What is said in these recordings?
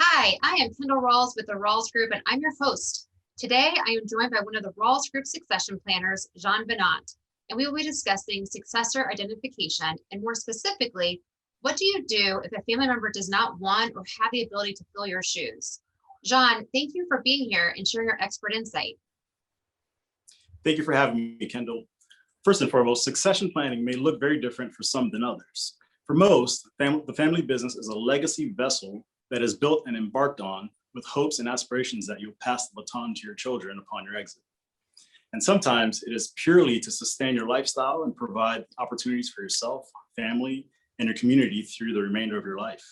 Hi, I am Kendall Rawls with the Rawls Group, and I'm your host. Today, I am joined by one of the Rawls Group succession planners, Jean Venant, and we will be discussing successor identification, and more specifically, what do you do if a family member does not want or have the ability to fill your shoes? Jean, thank you for being here and sharing your expert insight. Thank you for having me, Kendall. First and foremost, succession planning may look very different for some than others. For most, the family business is a legacy vessel that is built and embarked on with hopes and aspirations that you'll pass the baton to your children upon your exit. And sometimes it is purely to sustain your lifestyle and provide opportunities for yourself, family, and your community through the remainder of your life.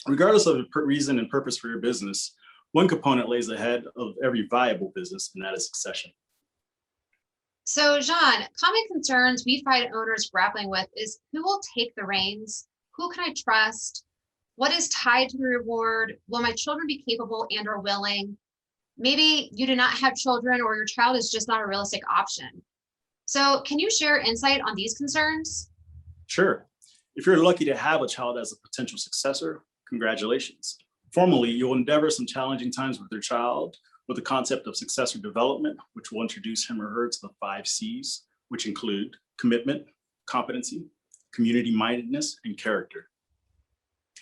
Regardless of the reason and purpose for your business, one component lays ahead of every viable business, and that is succession. So, Jean, common concerns we find owners grappling with is who will take the reins? Who can I trust? What is tied to the reward? Will my children be capable and or willing? Maybe you do not have children or your child is just not a realistic option. So can you share insight on these concerns? Sure. If you're lucky to have a child as a potential successor, congratulations. Formally, you'll endeavor some challenging times with your child with the concept of successor development, which will introduce him or her to the 5 C's, which include commitment, competency, community-mindedness, and character.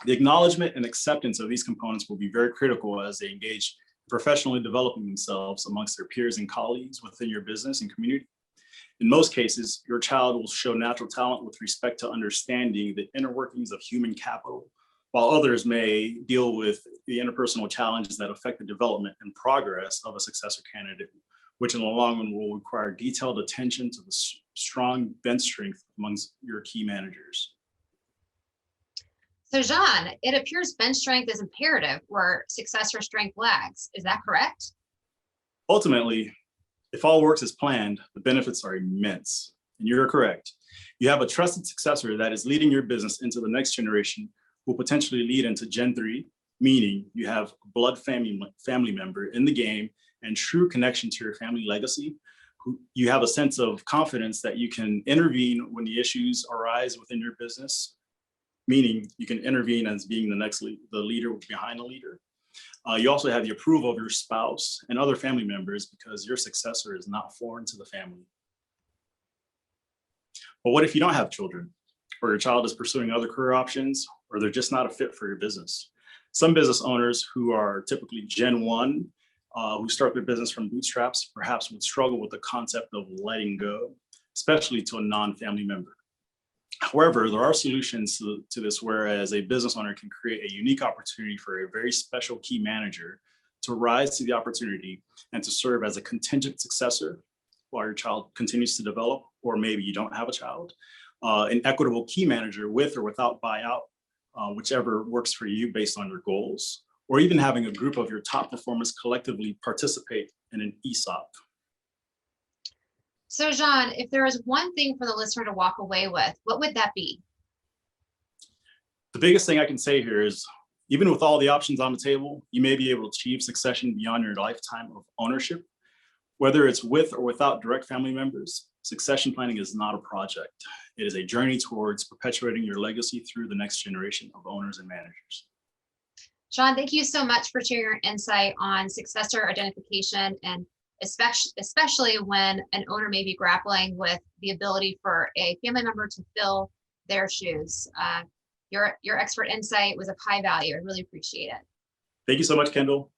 The acknowledgement and acceptance of these components will be very critical as they engage professionally developing themselves amongst their peers and colleagues within your business and community. In most cases, your child will show natural talent with respect to understanding the inner workings of human capital, while others may deal with the interpersonal challenges that affect the development and progress of a successor candidate, which in the long run will require detailed attention to the strong bench strength amongst your key managers. So, Jean, it appears bench strength is imperative where successor strength lags. Is that correct? Ultimately, if all works as planned, the benefits are immense. And you're correct. You have a trusted successor that is leading your business into the next generation, will potentially lead into Gen 3, meaning you have a blood family member in the game and true connection to your family legacy. You have a sense of confidence that you can intervene when the issues arise within your business, meaning you can intervene as being the leader behind the leader. You also have the approval of your spouse and other family members because your successor is not foreign to the family. But what if you don't have children, or your child is pursuing other career options, or they're just not a fit for your business? Some business owners who are typically Gen 1, who start their business from bootstraps, perhaps would struggle with the concept of letting go, especially to a non-family member. However, there are solutions to this, whereas a business owner can create a unique opportunity for a very special key manager to rise to the opportunity and to serve as a contingent successor while your child continues to develop, or maybe you don't have a child. An equitable key manager with or without buyout, whichever works for you based on your goals, or even having a group of your top performers collectively participate in an ESOP. So, Jean, if there is one thing for the listener to walk away with, what would that be? The biggest thing I can say here is, even with all the options on the table, you may be able to achieve succession beyond your lifetime of ownership. Whether it's with or without direct family members, succession planning is not a project. It is a journey towards perpetuating your legacy through the next generation of owners and managers. Jean, thank you so much for sharing your insight on successor identification, and especially when an owner may be grappling with the ability for a family member to fill their shoes. Your expert insight was of high value. I really appreciate it. Thank you so much, Kendall.